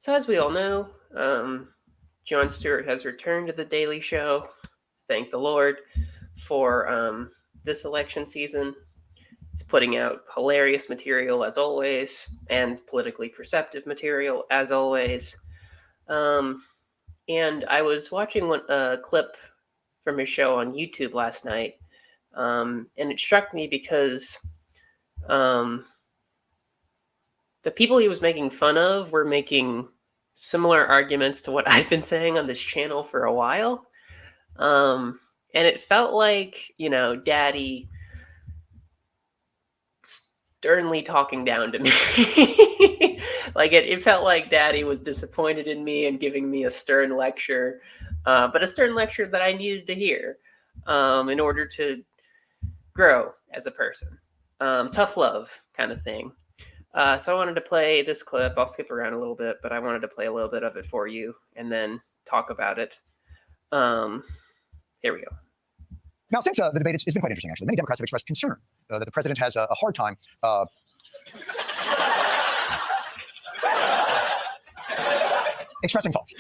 So, as we all know, Jon Stewart has returned to The Daily Show. Thank the Lord for this election season. He's putting out hilarious material as always, and politically perceptive material as always. And I was watching a clip from his show on YouTube last night, and it struck me because um, the people he was making fun of were making similar arguments to what I've been saying on this channel for a while. And it felt like, Daddy sternly talking down to me. Like it felt like Daddy was disappointed in me and giving me a stern lecture, but a stern lecture that I needed to hear in order to grow as a person. Tough love kind of thing. So I wanted to play this clip. I'll skip around a little bit, but I wanted to play a little bit of it for you and then talk about it. Here we go. Now, since the debate, it's been quite interesting, actually. Many Democrats have expressed concern that the president has a hard time expressing thoughts.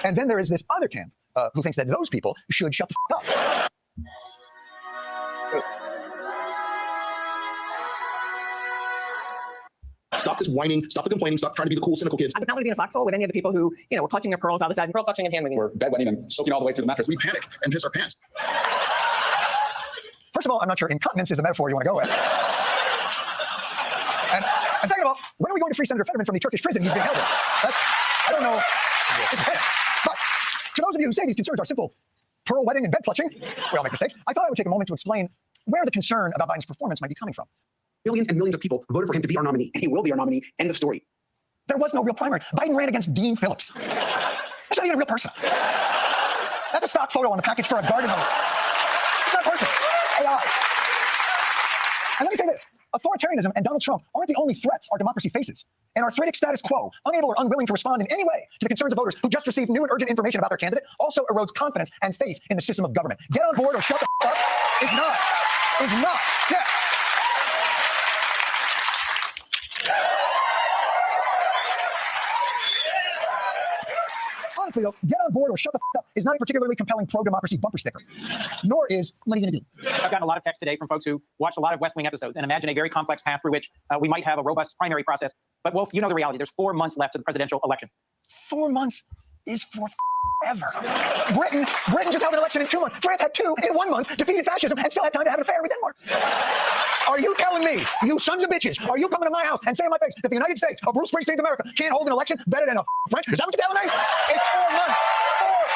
And then there is this other camp who thinks that those people should shut the up. Stop this whining, stop the complaining, stop trying to be the cool, cynical kids. I would not want to be in a foxhole with any of the people who, were clutching their pearls out the side, pearl clutching and hand wringing. We're bedwetting and soaking all the way through the mattress. We panic and piss our pants. First of all, I'm not sure incontinence is the metaphor you want to go with. And second of all, when are we going to free Senator Fetterman from the Turkish prison he's being held in? I don't know. But to those of you who say these concerns are simple pearl wetting and bed clutching, we all make mistakes, I thought I would take a moment to explain where the concern about Biden's performance might be coming from. Millions and millions of people voted for him to be our nominee, and he will be our nominee. End of story. There was no real primary. Biden ran against Dean Phillips. That's not even a real person. That's a stock photo on the package for a garden hose. It's not a person. AI. And let me say this. Authoritarianism and Donald Trump aren't the only threats our democracy faces. An arthritic status quo, unable or unwilling to respond in any way to the concerns of voters who just received new and urgent information about their candidate, also erodes confidence and faith in the system of government. Get on board or shut the up is not. Yeah. Honestly, though, get on board or shut the up is not a particularly compelling pro-democracy bumper sticker. Nor is, what are you going to do? I've gotten a lot of text today from folks who watched a lot of West Wing episodes and imagine a very complex path through which we might have a robust primary process. But Wolf, you know the reality. There's 4 months left to the presidential election. 4 months is forever. Britain just held an election in 2 months. France had 2 in 1 month, defeated fascism, and still had time to have an affair with Denmark. Are you telling me, you sons of bitches, are you coming to my house and saying in my face that the United States of Bruce Springsteen's America can't hold an election better than a French? Is that what you're telling me? It's 4 months.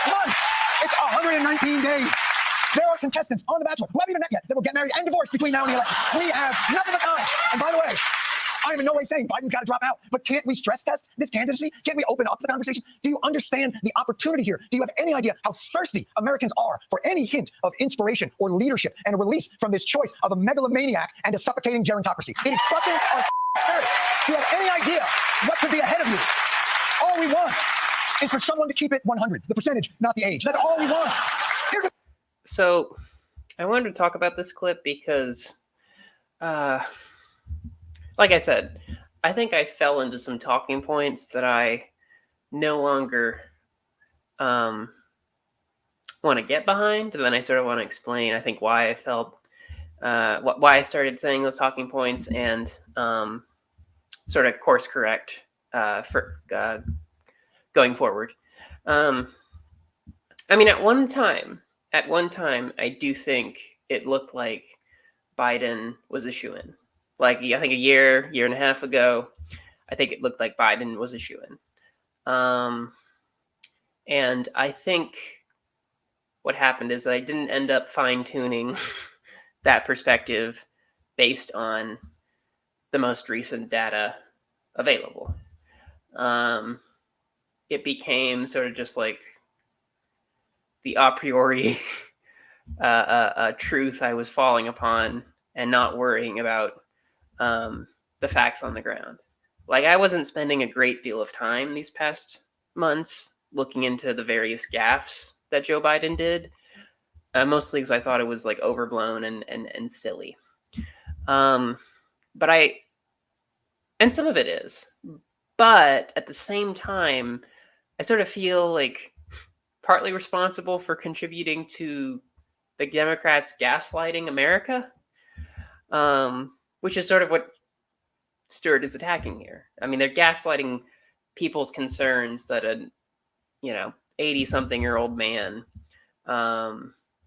4 months. It's 119 days. There are contestants on The Bachelor who haven't even met yet that will get married and divorced between now and the election. We have nothing but time. And by the way, I am in no way saying Biden's got to drop out, but can't we stress test this candidacy? Can't we open up the conversation? Do you understand the opportunity here? Do you have any idea how thirsty Americans are for any hint of inspiration or leadership and a release from this choice of a megalomaniac and a suffocating gerontocracy? It is crushing our spirit. Do you have any idea what could be ahead of you? All we want is for someone to keep it 100, the percentage, not the age. That's all we want. So I wanted to talk about this clip because, like I said, I think I fell into some talking points that I no longer want to get behind. And then I sort of want to explain, I think, why I felt, why I started saying those talking points and sort of course correct for going forward. I mean, at one time, I do think it looked like Biden was a shoo-in. Like, I think a year and a half ago, I think it looked like Biden was a shoo-in. And I think what happened is I didn't end up fine-tuning that perspective based on the most recent data available. It became sort of just like the a priori truth I was falling upon and not worrying about the facts on the ground. Like, I wasn't spending a great deal of time these past months looking into the various gaffes that Joe Biden did, mostly because I thought it was like overblown and silly. And some of it is, But at the same time, I sort of feel like partly responsible for contributing to the Democrats gaslighting America, which is sort of what Stewart is attacking here. I mean, they're gaslighting people's concerns that a 80-something-year-old man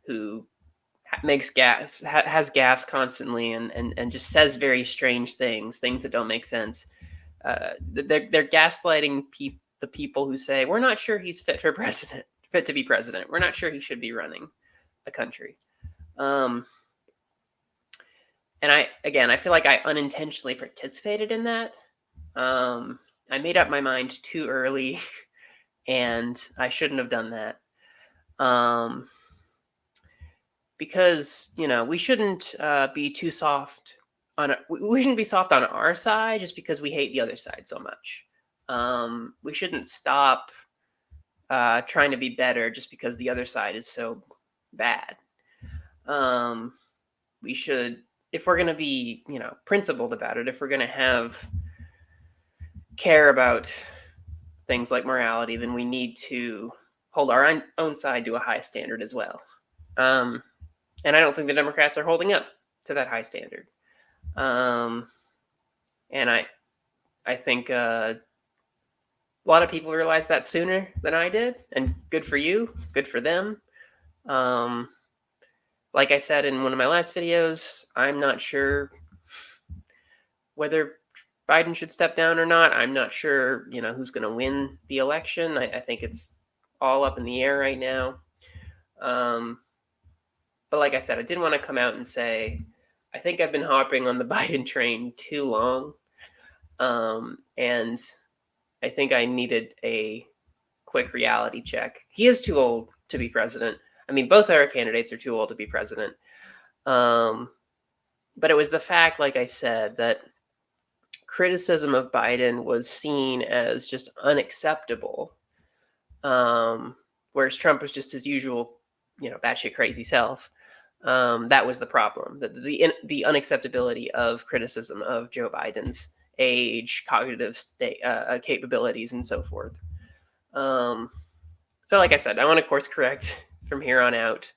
who makes gaffes, has gaffes constantly, and just says very strange things that don't make sense. They're gaslighting the people who say, we're not sure he's fit to be president. We're not sure he should be running a country. And I feel like I unintentionally participated in that. I made up my mind too early, and I shouldn't have done that. Because we shouldn't be too soft we shouldn't be soft on our side just because we hate the other side so much. We shouldn't stop trying to be better just because the other side is so bad. We should, if we're going to be, principled about it, if we're going to care about things like morality, then we need to hold our own side to a high standard as well. And I don't think the Democrats are holding up to that high standard. And I think a lot of people realize that sooner than I did, and good for you, good for them. Like I said in one of my last videos, I'm not sure whether Biden should step down or not. I'm not sure, who's going to win the election. I think it's all up in the air right now. But like I said, I didn't want to come out and say, I think I've been hopping on the Biden train too long. And I think I needed a quick reality check. He is too old to be president. I mean, both our candidates are too old to be president. But it was the fact, like I said, that criticism of Biden was seen as just unacceptable. Whereas Trump was just his usual, batshit crazy self. That was the problem. The unacceptability of criticism of Joe Biden's age, cognitive capabilities, and so forth. So like I said, I want to course correct from here on out.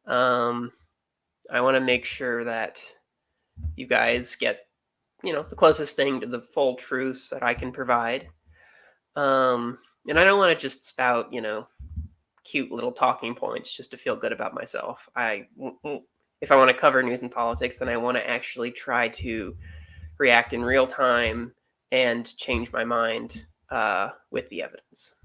I want to make sure that you guys get, the closest thing to the full truth that I can provide. And I don't want to just spout, cute little talking points just to feel good about myself. If I want to cover news and politics, then I want to actually try to react in real time and change my mind with the evidence.